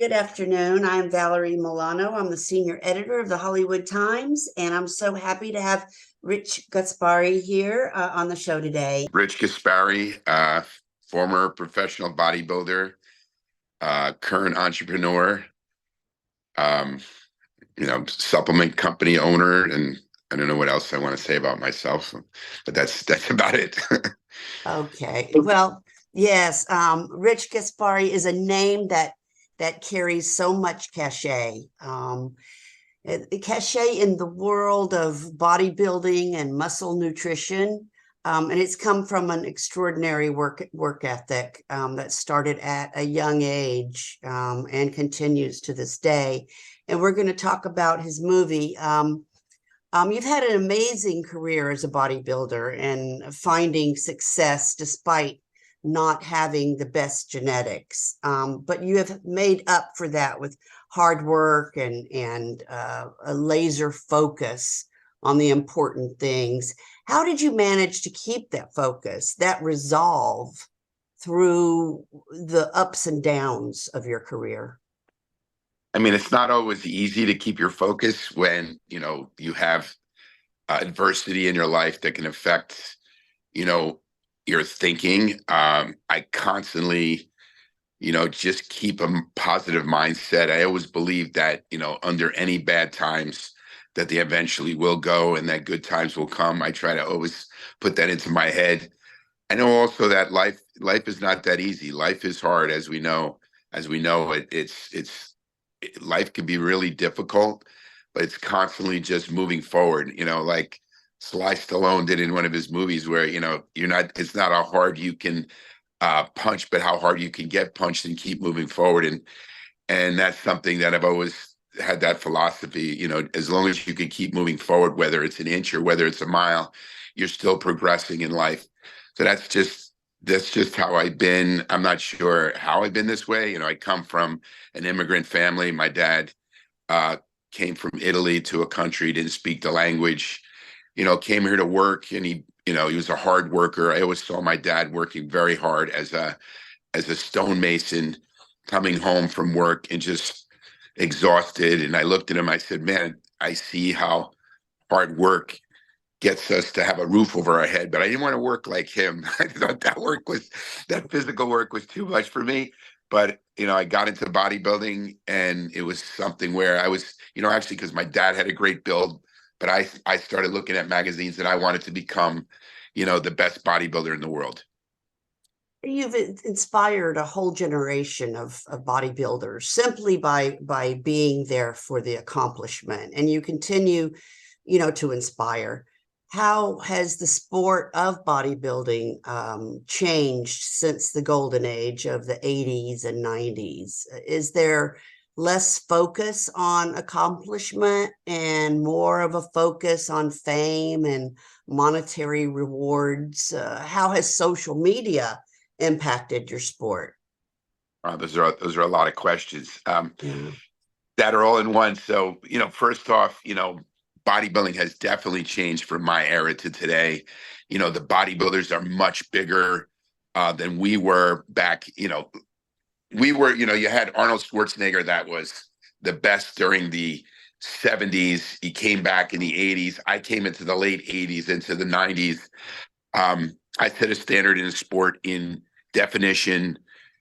Good afternoon. I'm Valerie Milano. I'm the senior editor of the Hollywood Times, and I'm so happy to have Rich Gaspari here on the show today. Rich Gaspari, former professional bodybuilder, current entrepreneur, um, supplement company owner, and I don't know what else I want to say about myself, but that's about it. Okay. Well, yes, Rich Gaspari is a name that carries so much cachet. Cachet in the world of bodybuilding and muscle nutrition. And it's come from an extraordinary work ethic that started at a young age and continues to this day. And we're going to talk about his movie. You've had an amazing career as a bodybuilder and finding success despite not having the best genetics. But you have made up for that with hard work and a laser focus on the important things. How did you manage to keep that focus, that resolve through the ups and downs of your career? I mean, it's not always easy to keep your focus when, you have adversity in your life that can affect, your thinking. I constantly, just keep a positive mindset. I always believe that, under any bad times, that they eventually will go and that good times will come. I try to always put that into my head. I know also that life is not that easy. Life is hard, as we know. Life can be really difficult, but it's constantly just moving forward. Like Sly Stallone did in one of his movies, where it's not how hard you can punch, but how hard you can get punched and keep moving forward. And that's something that I've always had, that philosophy. As long as you can keep moving forward, whether it's an inch or whether it's a mile, you're still progressing in life. So that's just how I've been. I'm not sure how I've been this way. I come from an immigrant family. My dad came from Italy to a country, didn't speak the language, came here to work, and he was a hard worker. I always saw my dad working very hard as a stonemason, coming home from work and just exhausted. And I looked at him, I said, man, I see how hard work gets us to have a roof over our head, but I didn't want to work like him. I thought that physical work was too much for me. But, I got into bodybuilding, and it was something where I was, actually, because my dad had a great build, but I started looking at magazines and I wanted to become, the best bodybuilder in the world. You've inspired a whole generation of bodybuilders simply by being there for the accomplishment, and you continue, to inspire. How has the sport of bodybuilding changed since the golden age of the 80s and 90s? Is there less focus on accomplishment and more of a focus on fame and monetary rewards? How has social media impacted your sport? Those are a lot of questions Yeah. that are all in one. So, first off, bodybuilding has definitely changed from my era to today. The bodybuilders are much bigger than we were back. You had Arnold Schwarzenegger, that was the best during the 70s. He came back in the 80s. I came into the late 80s, into the 90s. I set a standard in the sport in definition,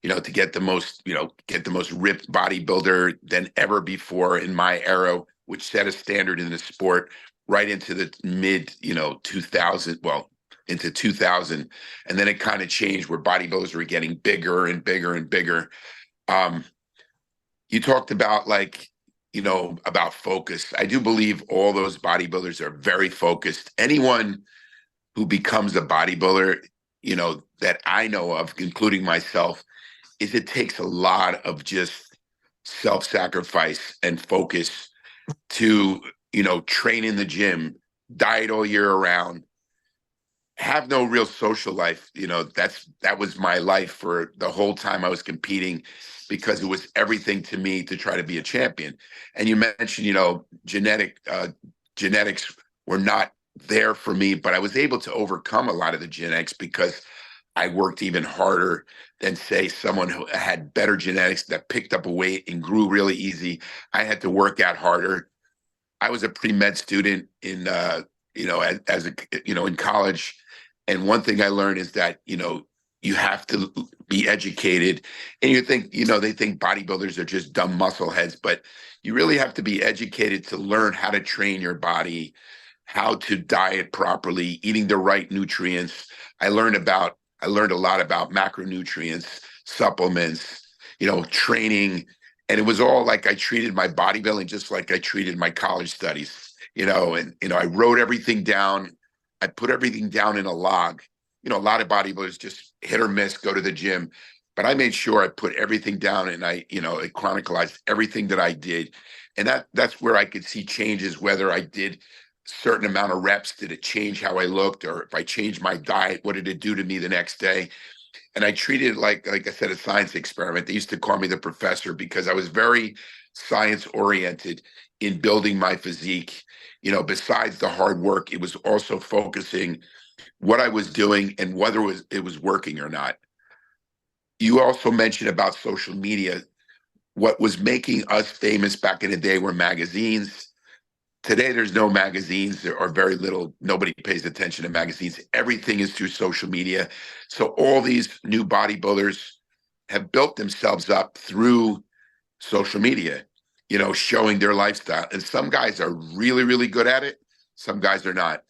to get the most ripped bodybuilder than ever before in my era, which set a standard in the sport right into the mid, 2000, well, into 2000. And then it kind of changed where bodybuilders were getting bigger and bigger and bigger. You talked about about focus. I do believe all those bodybuilders are very focused. Anyone who becomes a bodybuilder, that I know of, including myself, it takes a lot of just self-sacrifice and focus to, train in the gym, diet all year around, have no real social life. That was my life for the whole time I was competing, because it was everything to me to try to be a champion. And you mentioned, genetics were not there for me, but I was able to overcome a lot of the genetics because I worked even harder than, say, someone who had better genetics that picked up a weight and grew really easy. I had to work out harder. I was a pre-med student in, as a, in college. And one thing I learned is that, you have to be educated. And you think, they think bodybuilders are just dumb muscle heads, but you really have to be educated to learn how to train your body, how to diet properly, eating the right nutrients. I learned a lot about macronutrients, supplements, training. And it was all like I treated my bodybuilding just like I treated my college studies, and I wrote everything down. I put everything down in a log. A lot of bodybuilders just hit or miss, go to the gym. But I made sure I put everything down, and I chronicalized everything that I did. And that's where I could see changes, whether I did certain amount of reps, did it change how I looked, or if I changed my diet, what did it do to me the next day? And I treated it like I said, a science experiment. They used to call me the professor because I was very science oriented in building my physique. Besides the hard work, it was also focusing what I was doing and whether it was working or not. You also mentioned about social media. What was making us famous back in the day were magazines. Today, there's no magazines or very little. Nobody pays attention to magazines. Everything is through social media. So all these new bodybuilders have built themselves up through social media, showing their lifestyle. And some guys are really, really good at it. Some guys are not.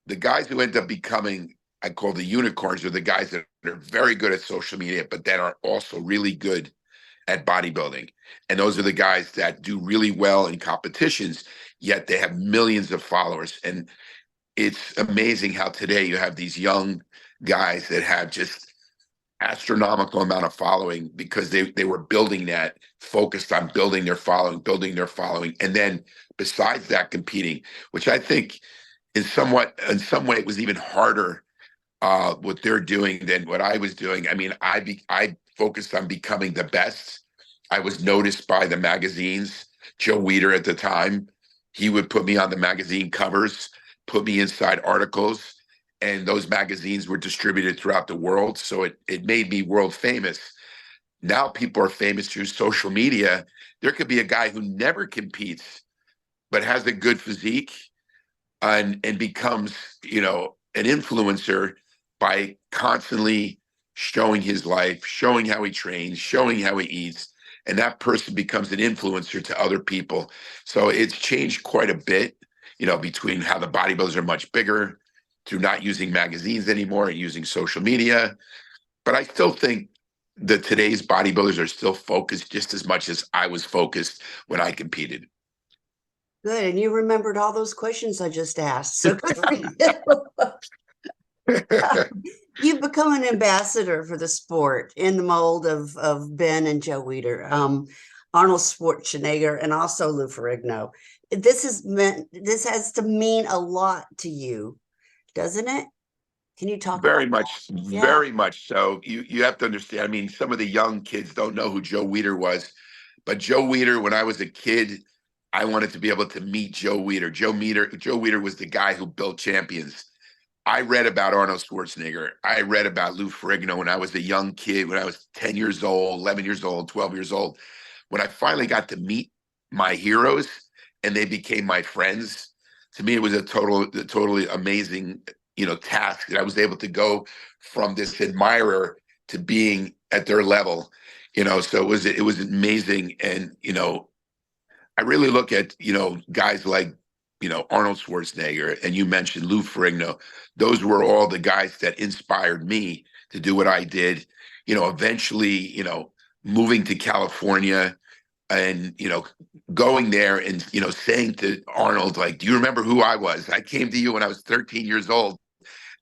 The guys who end up becoming, I call the unicorns, are the guys that are very good at social media, but that are also really good at bodybuilding. And those are the guys that do really well in competitions, yet they have millions of followers. And it's amazing how today you have these young guys that have just astronomical amount of following because they were building that, focused on building their following. And then besides that, competing, which I think in some way it was even harder what they're doing than what I was doing. I mean, I focused on becoming the best. I was noticed by the magazines. Joe Weider at the time, he would put me on the magazine covers, put me inside articles, and those magazines were distributed throughout the world. So it made me world famous. Now people are famous through social media. There could be a guy who never competes, but has a good physique and becomes, an influencer by constantly showing his life, showing how he trains, showing how he eats, and that person becomes an influencer to other people. So it's changed quite a bit, between how the bodybuilders are much bigger, through not using magazines anymore and using social media. But I still think that today's bodybuilders are still focused just as much as I was focused when I competed. Good. And you remembered all those questions I just asked. So good for you. You've become an ambassador for the sport in the mold of Ben and Joe Weider, Arnold Schwarzenegger, and also Lou Ferrigno. This has to mean a lot to you, doesn't it? Can you talk Very about that? much, Yeah. very much so. You have to understand. I mean, some of the young kids don't know who Joe Weider was, but Joe Weider, when I was a kid, I wanted to be able to meet Joe Weider. Joe Weider was the guy who built champions. I read about Arnold Schwarzenegger. I read about Lou Ferrigno when I was a young kid, when I was 10 years old, 11 years old, 12 years old. When I finally got to meet my heroes and they became my friends, to me, it was a totally amazing, task that I was able to go from this admirer to being at their level, so it was amazing. And, I really look at, guys like, Arnold Schwarzenegger, and you mentioned Lou Ferrigno. Those were all the guys that inspired me to do what I did. Eventually, moving to California and, going there and, saying to Arnold, like, do you remember who I was? I came to you when I was 13 years old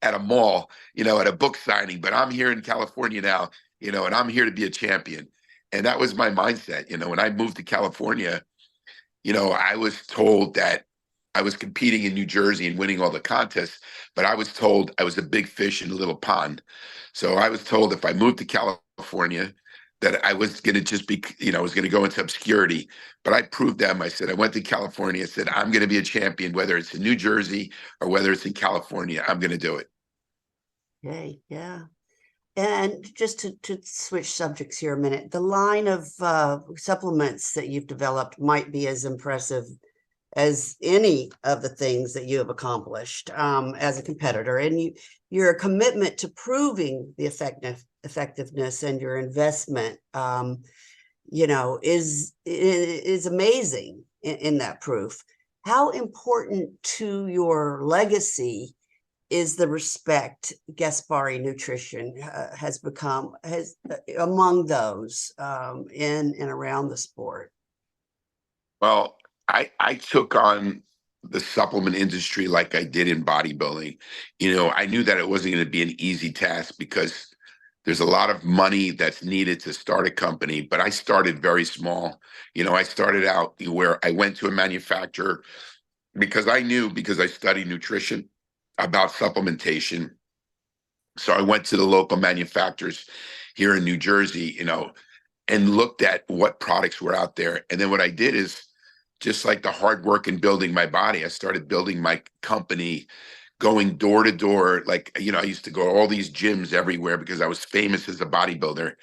at a mall, at a book signing, but I'm here in California now, and I'm here to be a champion. And that was my mindset. When I moved to California, I was told that I was competing in New Jersey and winning all the contests, but I was told I was a big fish in a little pond. So I was told if I moved to California, that I was going to just be, I was going to go into obscurity. But I proved them. I said, I went to California. I said, I'm going to be a champion, whether it's in New Jersey or whether it's in California. I'm going to do it. Okay. Yeah. And just to switch subjects here a minute, the line of supplements that you've developed might be as impressive as any of the things that you have accomplished as a competitor. And your commitment to proving the effectiveness and your investment, is amazing in that proof. How important to your legacy is the respect Gaspari Nutrition has become among those in and around the sport? Well, I took on the supplement industry like I did in bodybuilding. I knew that it wasn't going to be an easy task because there's a lot of money that's needed to start a company, but I started very small. I started out where I went to a manufacturer because I knew, because I studied nutrition, about supplementation. So I went to the local manufacturers here in New Jersey, and looked at what products were out there. And then what I did is, just like the hard work in building my body, I started building my company, going door to door. Like, I used to go to all these gyms everywhere because I was famous as a bodybuilder.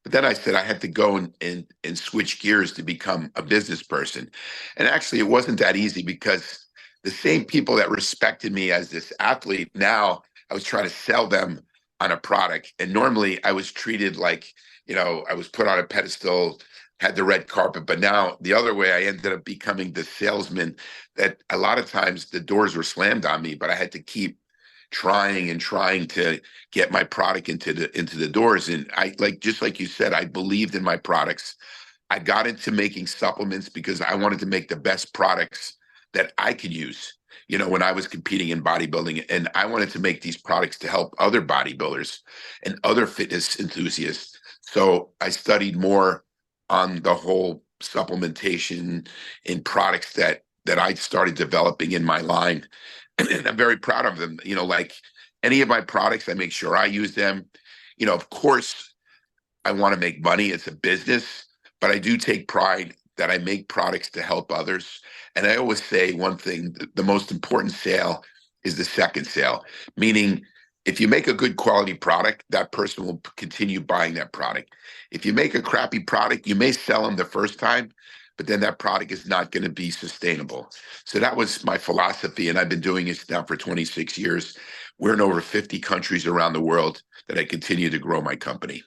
But then I said I had to go and switch gears to become a business person. And actually, it wasn't that easy because the same people that respected me as this athlete, now I was trying to sell them on a product. And normally I was treated like, I was put on a pedestal, had the red carpet. But now the other way, I ended up becoming the salesman that a lot of times the doors were slammed on me, but I had to keep trying and trying to get my product into the doors. And just like you said, I believed in my products. I got into making supplements because I wanted to make the best products that I could use, when I was competing in bodybuilding. And I wanted to make these products to help other bodybuilders and other fitness enthusiasts. So I studied more on the whole supplementation in products that I started developing in my line. And I'm very proud of them. Like any of my products, I make sure I use them. Of course, I want to make money. It's a business, but I do take pride that I make products to help others. And I always say one thing, the most important sale is the second sale, meaning if you make a good quality product, that person will continue buying that product. If you make a crappy product, you may sell them the first time, but then that product is not going to be sustainable. So that was my philosophy. And I've been doing this now for 26 years. We're in over 50 countries around the world that I continue to grow my company.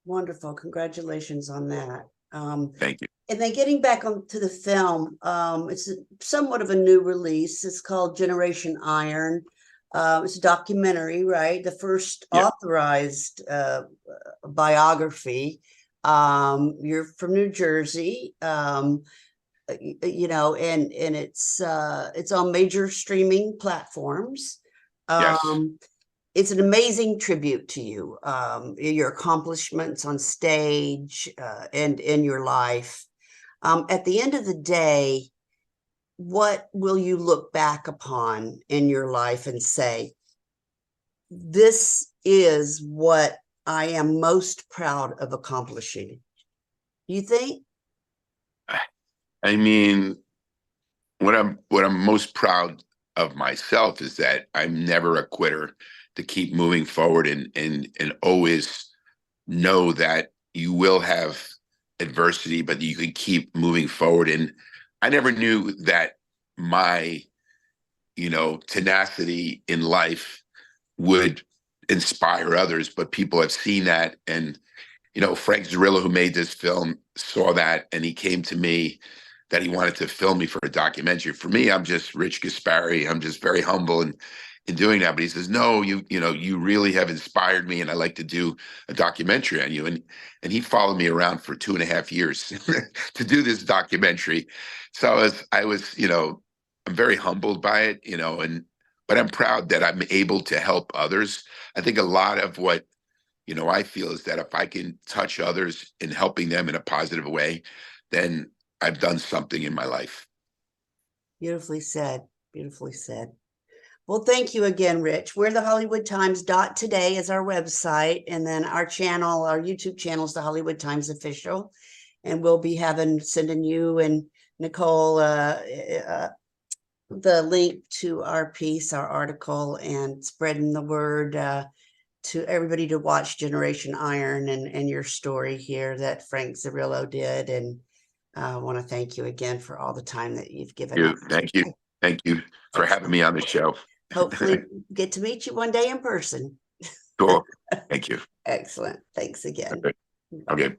Wonderful. Congratulations on that. Thank you. And then getting back onto the film, it's somewhat of a new release. It's called Generation Iron. It's a documentary, right? The first authorized biography. You're from New Jersey, and it's on major streaming platforms. Yes. It's an amazing tribute to you, your accomplishments on stage and in your life. At the end of the day, what will you look back upon in your life and say, this is what I am most proud of accomplishing? You think? I mean, what I'm most proud of myself is that I'm never a quitter, to keep moving forward and always know that you will have adversity, but you can keep moving forward. And I never knew that my, tenacity in life would inspire others, but people have seen that. And, Frank Zarrillo, who made this film, saw that, and he came to me that he wanted to film me for a documentary. For me, I'm just Rich Gaspari. I'm just very humble in doing that. But he says, no, you really have inspired me, and I like to do a documentary on you. And he followed me around for 2.5 years to do this documentary. So I was, I'm very humbled by it, but I'm proud that I'm able to help others. I think a lot of what, I feel is that if I can touch others in helping them in a positive way, then I've done something in my life. Beautifully said. Beautifully said. Well, thank you again, Rich. We're the Hollywood Times. Today is our website. And then our channel, our YouTube channel is the Hollywood Times Official. And we'll be sending you and Nicole the link to our piece, our article, and spreading the word to everybody to watch Generation Iron and your story here that Frank Zarrillo did. And I want to thank you again for all the time that you've given us. Thank you. Thank you for having me on the show. Hopefully get to meet you one day in person. Cool. Thank you. Excellent. Thanks again. Okay. Okay.